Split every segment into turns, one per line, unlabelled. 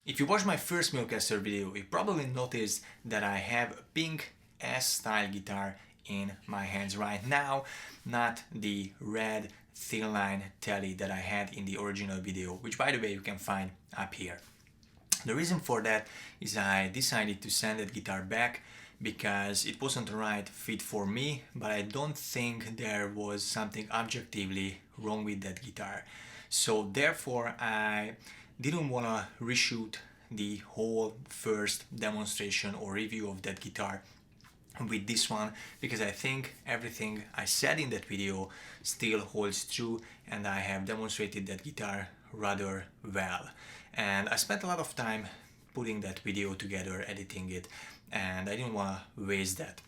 If you watched my first Mulecaster video, you probably noticed that I have a pink S-style guitar in my hands right now, not the red thin line Tele that I had in the original video, which by the way you can find up here. The reason for that is I decided to send that guitar back because it wasn't the right fit for me, but I don't think there was something objectively wrong with that guitar. So therefore I didn't want to reshoot the whole first demonstration or review of that guitar with this one, because I think everything I said in that video still holds true and I have demonstrated that guitar rather well. And I spent a lot of time putting that video together, editing it, and I didn't want to waste that.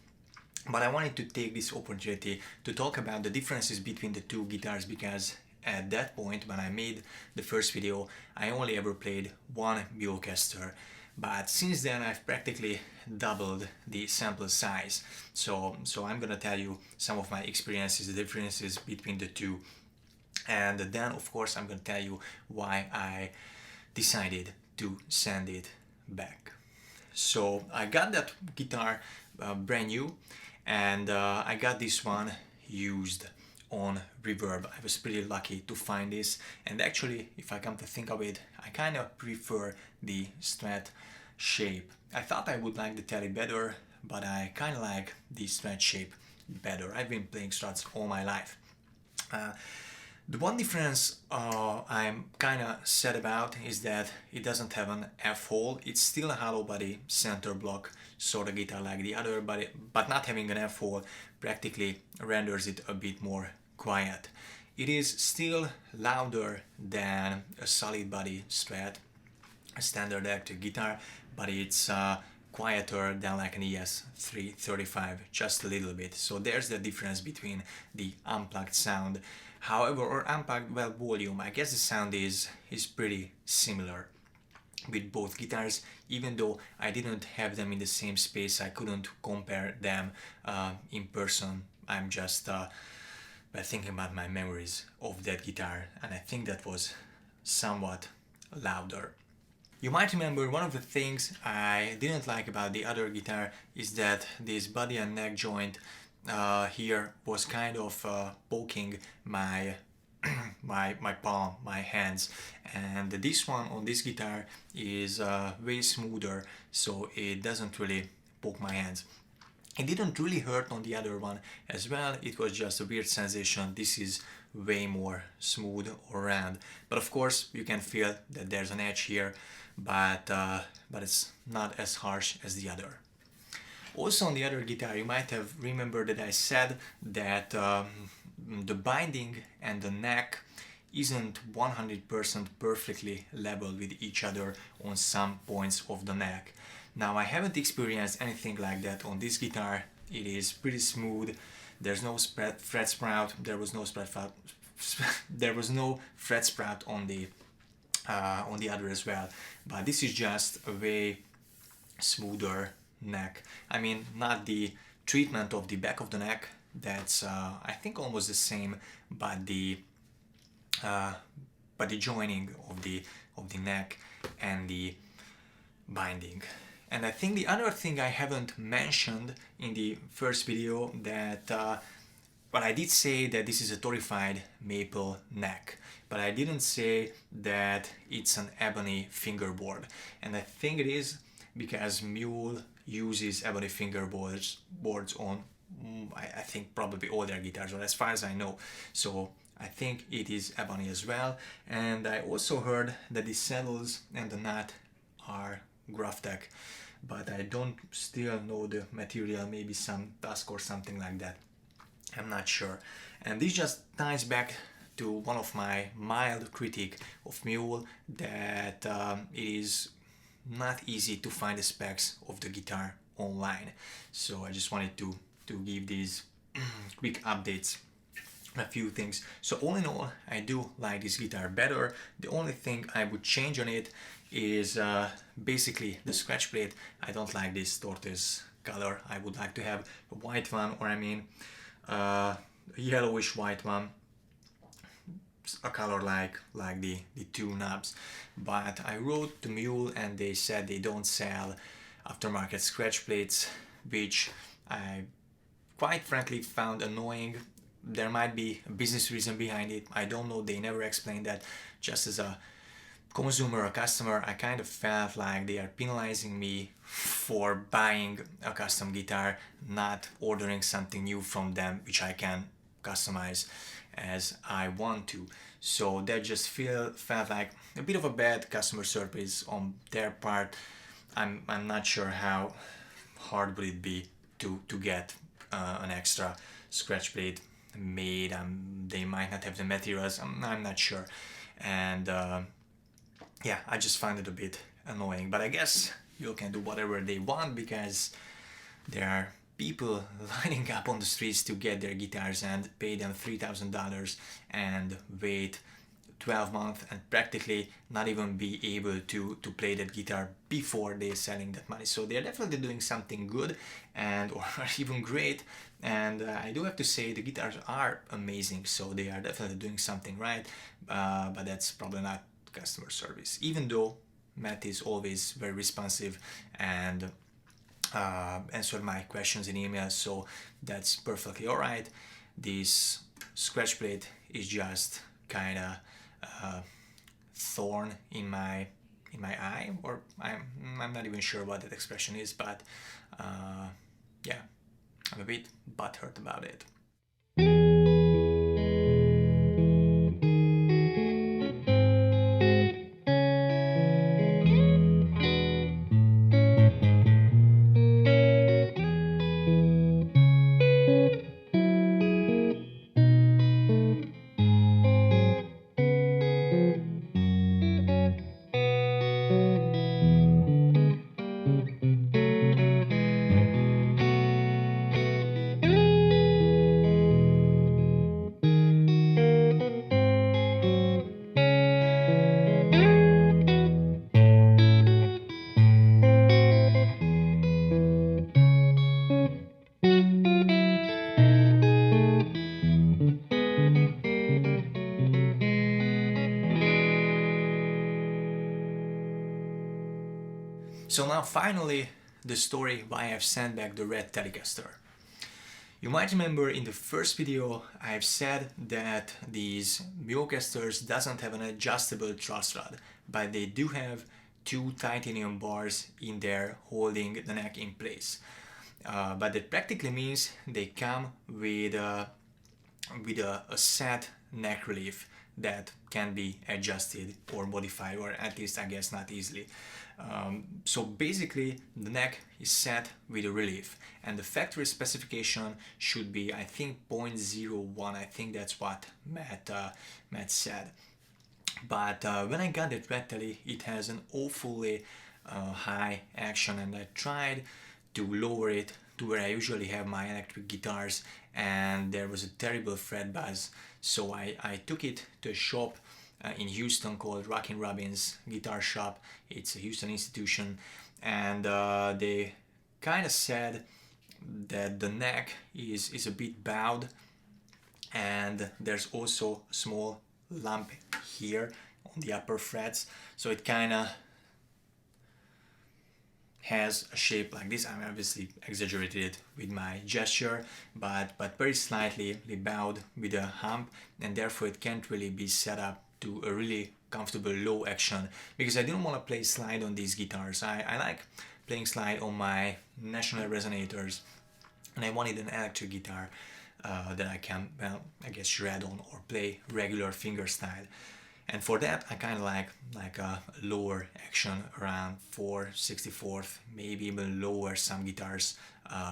But I wanted to take this opportunity to talk about the differences between the two guitars, because at that point when I made the first video I only ever played one Mulecaster, but since then I've practically doubled the sample size. So I'm gonna tell you some of my experiences, the differences between the two, and then of course I'm gonna tell you why I decided to send it back. So I got that guitar brand new, and I got this one used on reverb. I was pretty lucky to find this, and actually if I come to think of it, I kind of prefer the Strat Shape. I thought I would like the Tele better, but I kind of like the Strat Shape better. I've been playing Strats all my life. The one difference I'm kind of sad about is that it doesn't have an F-hole. It's still a hollow body center block sort of guitar like the other, but not having an F-hole practically renders it a bit more quiet. It is still louder than a solid body Strat, a standard electric guitar, but it's quieter than like an ES335, just a little bit. So there's the difference between the unplugged sound. However, or unplugged, well, volume, I guess the sound is pretty similar with both guitars. Even though I didn't have them in the same space, I couldn't compare them in person. I'm just thinking about my memories of that guitar, and I think that was somewhat louder. You might remember one of the things I didn't like about the other guitar is that this body and neck joint here was kind of poking my my palm, my hands, and this one on this guitar is way smoother, so it doesn't really poke my hands. It didn't really hurt on the other one as well, it was just a weird sensation. This is way more smooth or round, but of course you can feel that there's an edge here, but it's not as harsh as the other. Also on the other guitar you might have remembered that I said that the binding and the neck isn't 100% perfectly level with each other on some points of the neck. Now I haven't experienced anything like that on this guitar. It is pretty smooth. There's no fret sprout. There was no fret sprout on the other as well. But this is just a way smoother neck. I mean, not the treatment of the back of the neck. That's I think almost the same, but the joining of the neck and the binding. And I think the other thing I haven't mentioned in the first video that well, I did say that this is a torrefied maple neck, but I didn't say that it's an ebony fingerboard. And I think it is because Mule uses ebony fingerboards on I think probably all their guitars, or as far as I know. So I think it is ebony as well. And I also heard that the saddles and the nut are Graphtec, but I don't still know the material, maybe some tusk or something like that. I'm not sure. And this just ties back to one of my mild critique of Mule, that it is not easy to find the specs of the guitar online. So I just wanted to give these quick updates, a few things. So all in all, I do like this guitar better. The only thing I would change on it is basically the scratch plate. I don't like this tortoise color. I would like to have a white one, or I mean a yellowish white one, a color like the two knobs. But I wrote to Mule and they said they don't sell aftermarket scratch plates, which I quite frankly found annoying. There might be a business reason behind it, I don't know, they never explained that. Just as a consumer or customer, I kind of felt like they are penalizing me for buying a custom guitar, not ordering something new from them which I can customize as I want to. So that just felt like a bit of a bad customer service on their part. I'm not sure how hard would it be to get an extra scratch plate made. They might not have the materials, I'm not sure. And yeah, I just find it a bit annoying, but I guess you can do whatever they want because there are people lining up on the streets to get their guitars and pay them $3,000 and wait 12 months and practically not even be able to play that guitar before they're selling that money. So they're definitely doing something good and or even great. And I do have to say the guitars are amazing, so they are definitely doing something right, but that's probably not customer service, even though Matt is always very responsive and answered my questions in emails, so that's perfectly alright. This scratch plate is just kind of thorn in my eye, or I'm not even sure what that expression is, but yeah, I'm a bit butthurt about it. So now finally, the story why I've sent back the red Telecaster. You might remember in the first video I've said that these Mulecasters doesn't have an adjustable truss rod, but they do have two titanium bars in there holding the neck in place. But that practically means they come with a set neck relief that can be adjusted or modified, or at least I guess not easily. So basically the neck is set with a relief, and the factory specification should be, I think, 0.01. I think that's what Matt said. But when I got it red Tele, it has an awfully high action, and I tried to lower it to where I usually have my electric guitars, and there was a terrible fret buzz. So I took it to a shop in Houston called Rockin' Robin's Guitar Shop. It's a Houston institution, and they kind of said that the neck is a bit bowed, and there's also a small lump here on the upper frets, so it kind of has a shape like this. I obviously exaggerated it with my gesture, but very slightly bowed with a hump, and therefore it can't really be set up to a really comfortable low action, because I didn't want to play slide on these guitars. I like playing slide on my National resonators, and I wanted an electric guitar that I can, well, I guess shred on or play regular fingerstyle. And for that I kind of like a lower action around 4/64, maybe even lower. Some guitars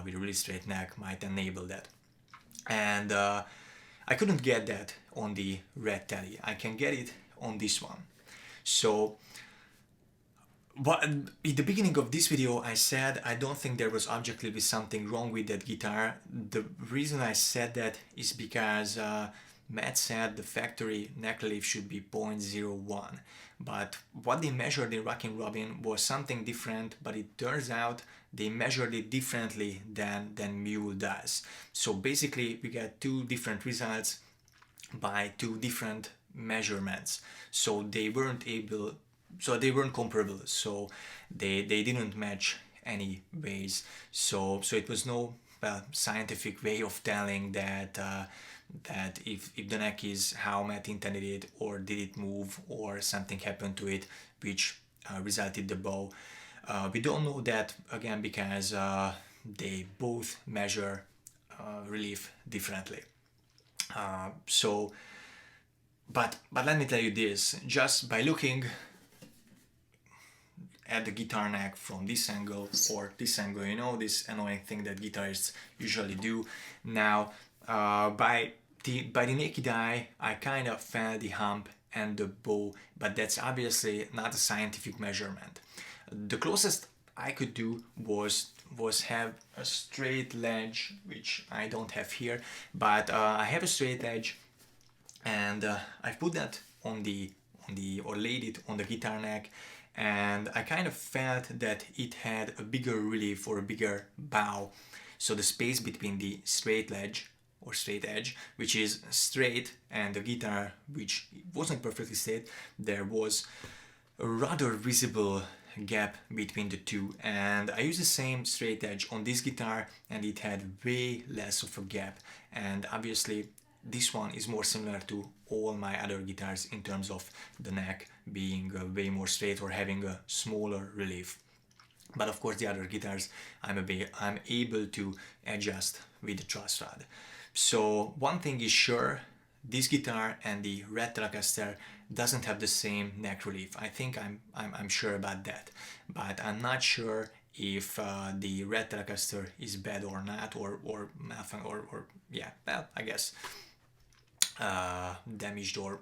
with a really straight neck might enable that. And I couldn't get that on the red Tele. I can get it on this one. So but in the beginning of this video I said I don't think there was objectively something wrong with that guitar. The reason I said that is because Matt said the factory neck relief should be 0.01, but what they measured in Rockin' Robin was something different, but it turns out they measured it differently than Mule does. So basically we got two different results by two different measurements, so they weren't comparable, so they didn't match any ways. So it was no scientific way of telling that that if the neck is how Matt intended it, or did it move, or something happened to it which resulted the bow. We don't know that, again, because they both measure relief differently. But let me tell you this, just by looking at the guitar neck from this angle or this angle, you know, this annoying thing that guitarists usually do. Now, by the naked eye, I kind of felt the hump and the bow, but that's obviously not a scientific measurement. The closest I could do was have a straight ledge, which I don't have here, but I have a straight edge, and I put that or laid it on the guitar neck, and I kind of felt that it had a bigger relief or a bigger bow. So the space between the straight ledge or straight edge, which is straight, and the guitar, which wasn't perfectly straight, there was a rather visible gap between the two. And I used the same straight edge on this guitar, and it had way less of a gap. And obviously this one is more similar to all my other guitars in terms of the neck being way more straight or having a smaller relief. But of course the other guitars I'm able to adjust with the truss rod. So one thing is sure, this guitar and the red Telecaster doesn't have the same neck relief. I think I'm sure about that, but I'm not sure if the red Telecaster is bad or not, or yeah, well, I guess damaged or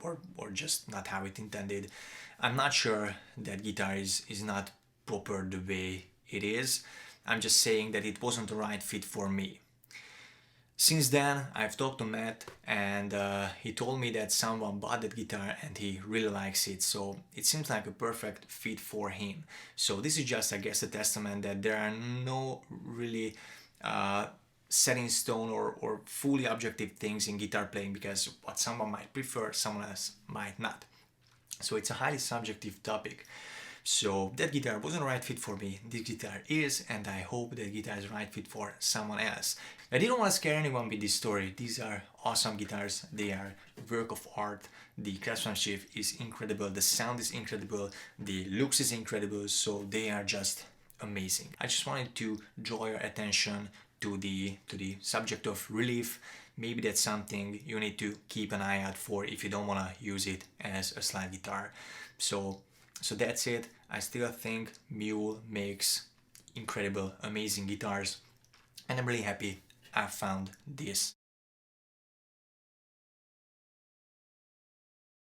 just not how it intended. I'm not sure that guitar is not proper the way it is. I'm just saying that it wasn't the right fit for me. Since then, I've talked to Matt, and he told me that someone bought that guitar and he really likes it, so it seems like a perfect fit for him. So this is just, I guess, a testament that there are no really set in stone or fully objective things in guitar playing, because what someone might prefer, someone else might not. So it's a highly subjective topic. So that guitar wasn't the right fit for me, this guitar is, and I hope that guitar is the right fit for someone else. I didn't want to scare anyone with this story. These are awesome guitars, they are work of art, the craftsmanship is incredible, the sound is incredible, the looks is incredible, so they are just amazing. I just wanted to draw your attention to the subject of relief. Maybe that's something you need to keep an eye out for if you don't want to use it as a slide guitar. So that's it. I still think Mule makes incredible, amazing guitars, and I'm really happy I found this.